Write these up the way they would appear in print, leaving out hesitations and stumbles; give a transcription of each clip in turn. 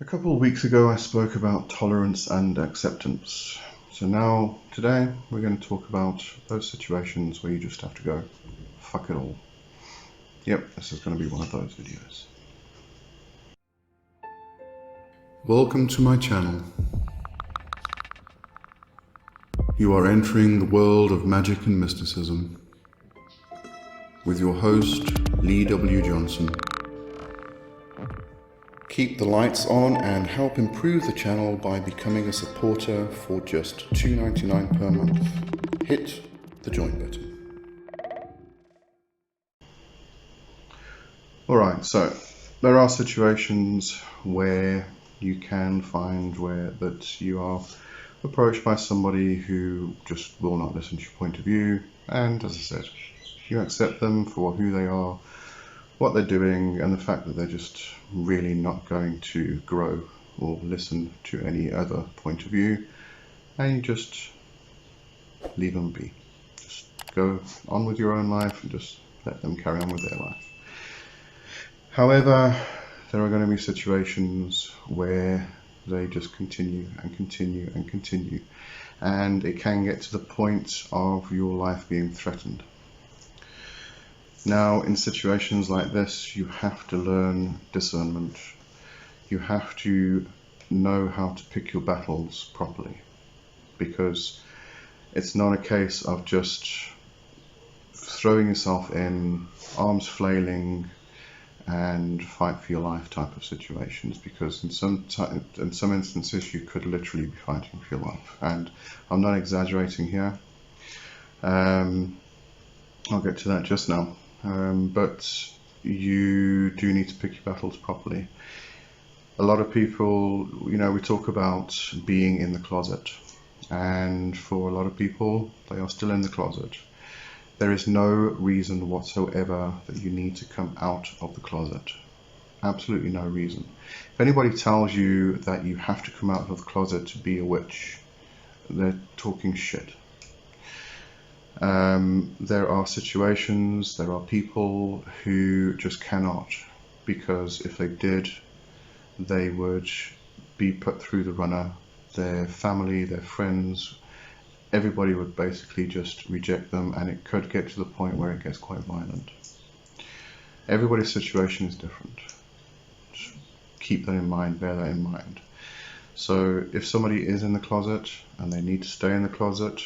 A couple of weeks ago I spoke about tolerance and acceptance. So today we're going to talk about those situations where you just have to go, fuck it all. Yep, this is going to be one of those videos. Welcome to my channel. You are entering the world of magic and mysticism with your host, Lee W. Johnson. Keep the lights on and help improve the channel by becoming a supporter for just $2.99 per month. Hit the join button. Alright, so there are situations where you can find that you are approached by somebody who just will not listen to your point of view, and as I said, you accept them for who they are, what they're doing, and the fact that they're just really not going to grow or listen to any other point of view, and you just leave them be. Just go on with your own life and just let them carry on with their life. However, there are going to be situations where they just continue and continue and continue, and it can get to the point of your life being threatened. Now, in situations like this, you have to learn discernment. You have to know how to pick your battles properly, because it's not a case of just throwing yourself in, arms flailing, and fight for your life type of situations, because in some instances you could literally be fighting for your life, and I'm not exaggerating here. I'll get to that just now. But you do need to pick your battles properly. A lot of people, we talk about being in the closet, and for a lot of people, they are still in the closet. There is no reason whatsoever that you need to come out of the closet. Absolutely no reason. If anybody tells you that you have to come out of the closet to be a witch, they're talking shit. There are situations, there are people who just cannot, because if they did, they would be put through the runner. Their family, their friends, everybody would basically just reject them, and it could get to the point where it gets quite violent. Everybody's situation is different. Just keep that in mind, bear that in mind. So if somebody is in the closet and they need to stay in the closet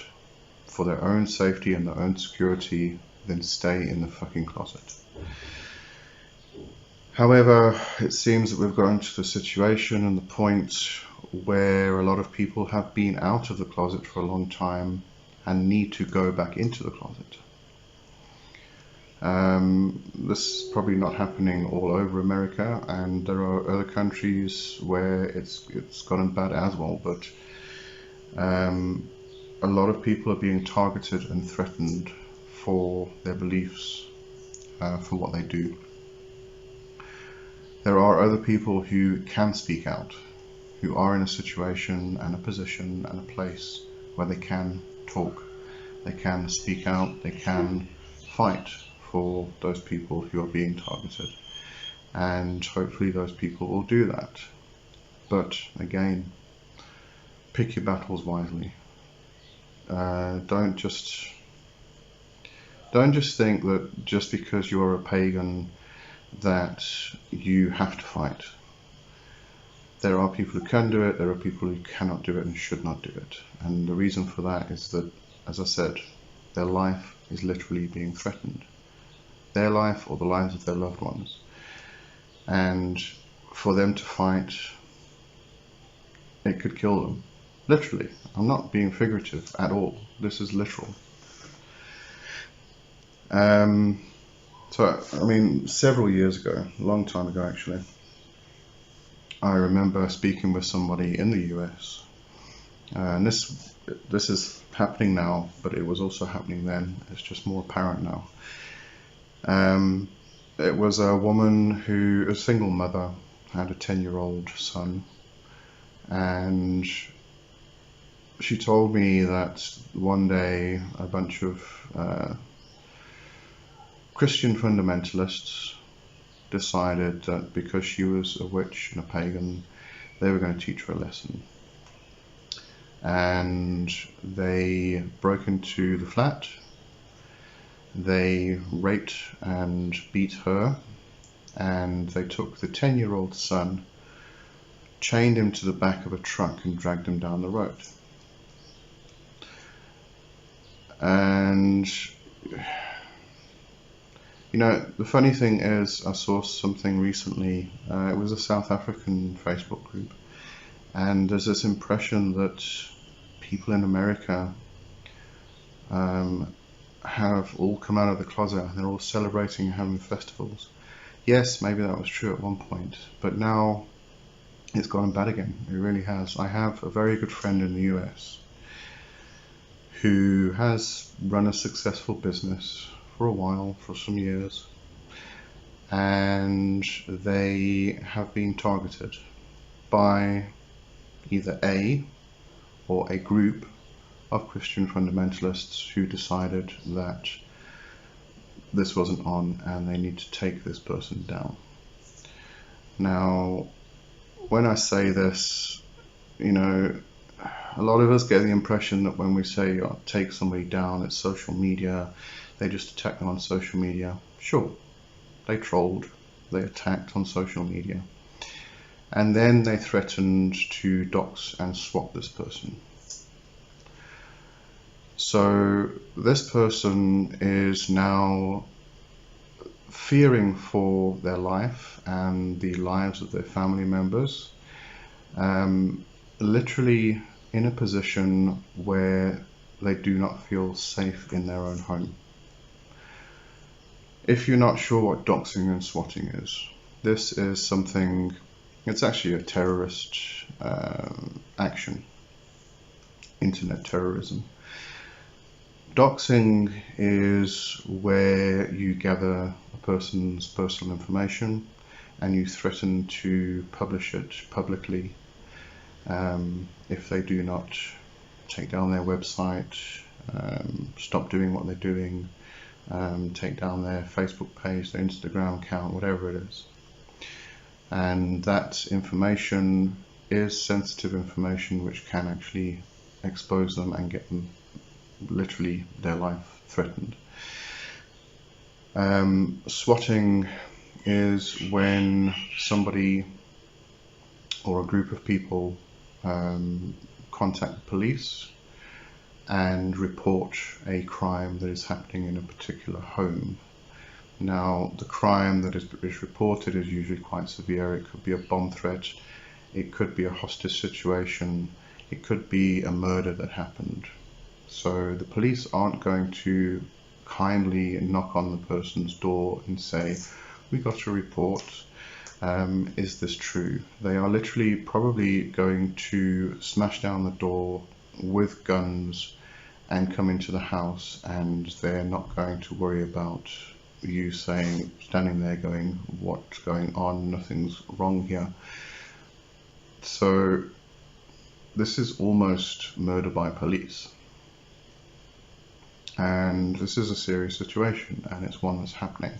for their own safety and their own security, then stay in the fucking closet. However, it seems that we've gotten to the situation and the point where a lot of people have been out of the closet for a long time and need to go back into the closet. This is probably not happening all over America, and there are other countries where it's gotten bad as well, but a lot of people are being targeted and threatened for their beliefs, for what they do. There are other people who can speak out, who are in a situation and a position and a place where they can talk, they can speak out, they can fight for those people who are being targeted, and hopefully those people will do that. But again, pick your battles wisely. Don't just think that just because you're a pagan that you have to fight. There are people who can do it, there are people who cannot do it and should not do it. And the reason for that is that, as I said, their life is literally being threatened. Their life or the lives of their loved ones. And for them to fight, it could kill them. Literally. I'm not being figurative at all. This is literal. Several years ago, a long time ago actually, I remember speaking with somebody in the US, and this is happening now, but it was also happening then. It's just more apparent now. It was a woman who, a single mother, had a 10-year-old son, and she told me that one day a bunch of Christian fundamentalists decided that because she was a witch and a pagan, They were going to teach her a lesson. And they broke into the flat. They raped and beat her, and they took the 10-year-old son, chained him to the back of a truck and dragged him down the road. And you know, the funny thing is, I saw something recently, it was a South African Facebook group, and there's this impression that people in America have all come out of the closet and they're all celebrating and having festivals. Yes, maybe that was true at one point, but now it's gone bad again. It really has. I have a very good friend in the US who has run a successful business for a while, for some years, and they have been targeted by either a or a group of Christian fundamentalists who decided that this wasn't on and they need to take this person down. Now, when I say this, you know, a lot of us get the impression that when we say take somebody down, it's social media, they just attack them on social media. Sure, they trolled, they attacked on social media, and then they threatened to dox and swap this person. So this person is now fearing for their life and the lives of their family members, literally in a position where they do not feel safe in their own home. If you're not sure what doxing and swatting is, this is something, it's actually a terrorist action, internet terrorism. Doxing is where you gather a person's personal information and you threaten to publish it publicly if they do not take down their website, stop doing what they're doing, take down their Facebook page, their Instagram account, whatever it is. And that information is sensitive information which can actually expose them and get them literally their life threatened. Swatting is when somebody or a group of people contact the police and report a crime that is happening in a particular home. Now, the crime that is reported is usually quite severe. It could be a bomb threat, it could be a hostage situation, it could be a murder that happened. So the police aren't going to kindly knock on the person's door and say, we got a report, is this true? They are literally probably going to smash down the door with guns and come into the house, and they're not going to worry about you standing there going, what's going on, nothing's wrong here. So this is almost murder by police. And this is a serious situation, and it's one that's happening.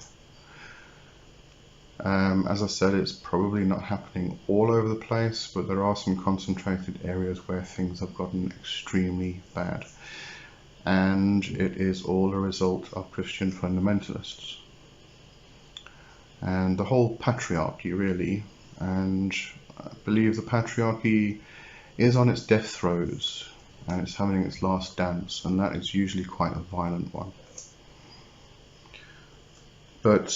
As I said, it's probably not happening all over the place, but there are some concentrated areas where things have gotten extremely bad. And it is all a result of Christian fundamentalists. And the whole patriarchy, really, and I believe the patriarchy is on its death throes, and it's having its last dance, and that is usually quite a violent one. But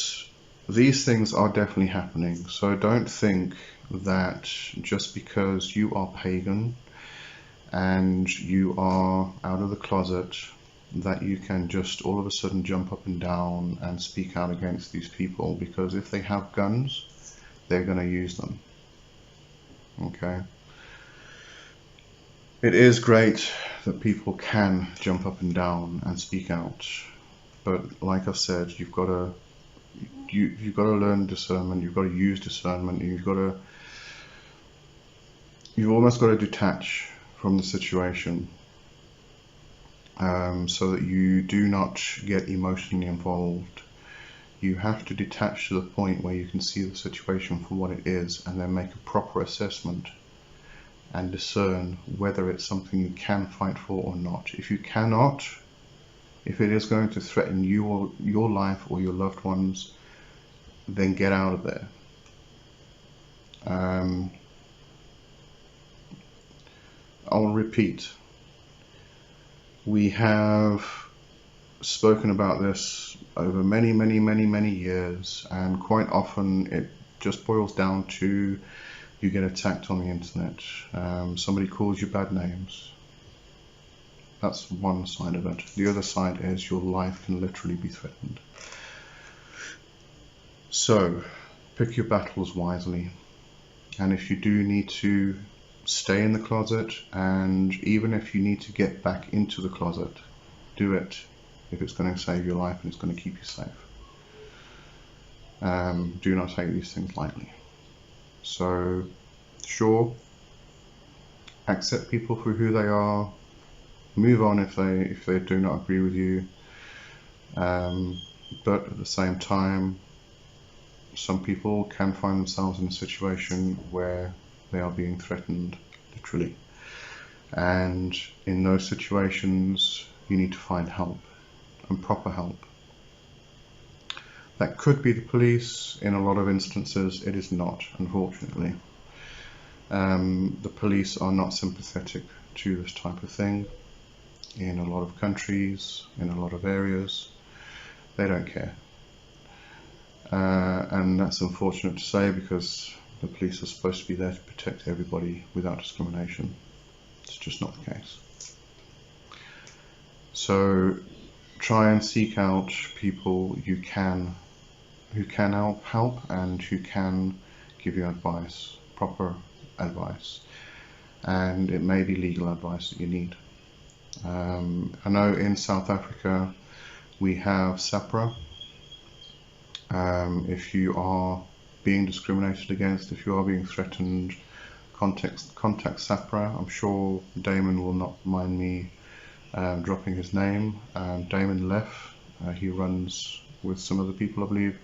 these things are definitely happening, so don't think that just because you are pagan and you are out of the closet that you can just all of a sudden jump up and down and speak out against these people, because if they have guns, they're going to use them. Okay? It is great that people can jump up and down and speak out, but like I said, you've got to learn discernment. You've got to use discernment. You've almost got to detach from the situation, so that you do not get emotionally involved. You have to detach to the point where you can see the situation for what it is, and then make a proper assessment and discern whether it's something you can fight for or not. If you cannot, if it is going to threaten you or your life or your loved ones, then get out of there. I'll repeat. We have spoken about this over many years, and quite often it just boils down to you get attacked on the internet. Somebody calls you bad names. That's one side of it. The other side is your life can literally be threatened. So pick your battles wisely, and if you do need to stay in the closet, and even if you need to get back into the closet, do it if it's going to save your life and it's going to keep you safe. Do not take these things lightly. So sure, accept people for who they are, move on if they do not agree with you, but at the same time, some people can find themselves in a situation where they are being threatened, literally, and in those situations you need to find help, and proper help. That could be the police. In a lot of instances it is not, unfortunately. The police are not sympathetic to this type of thing. In a lot of countries, in a lot of areas, they don't care. And that's unfortunate to say, because the police are supposed to be there to protect everybody without discrimination. It's just not the case. So try and seek out people who can help and who can give you advice, proper advice, and it may be legal advice that you need. I know in South Africa we have SAPRA. If you are being discriminated against, if you are being threatened, contact SAPRA. I'm sure Damon will not mind me dropping his name. Damon Leff, he runs with some other people, I believe.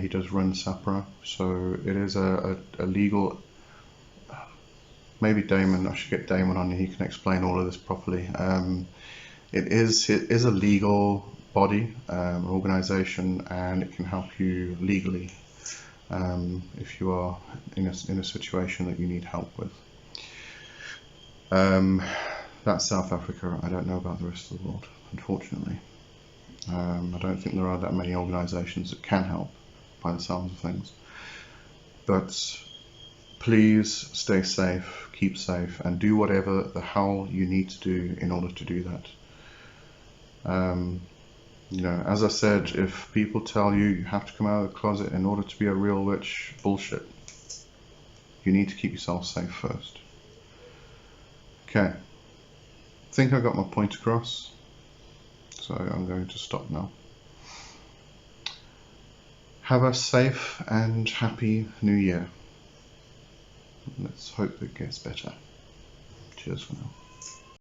He does run SAPRA, so it is a legal. Maybe Damon, I should get Damon on and he can explain all of this properly. It is a legal body, organization, and it can help you legally if you are in a situation that you need help with. That's South Africa. I don't know about the rest of the world, unfortunately. I don't think there are that many organizations that can help, by the sounds of things. But please stay safe, keep safe, and do whatever the hell you need to do in order to do that. You know, as I said, if people tell you you have to come out of the closet in order to be a real witch, bullshit. You need to keep yourself safe first. Okay, I think I got my point across, so I'm going to stop now. Have a safe and happy New Year. Let's hope it gets better. Cheers for now.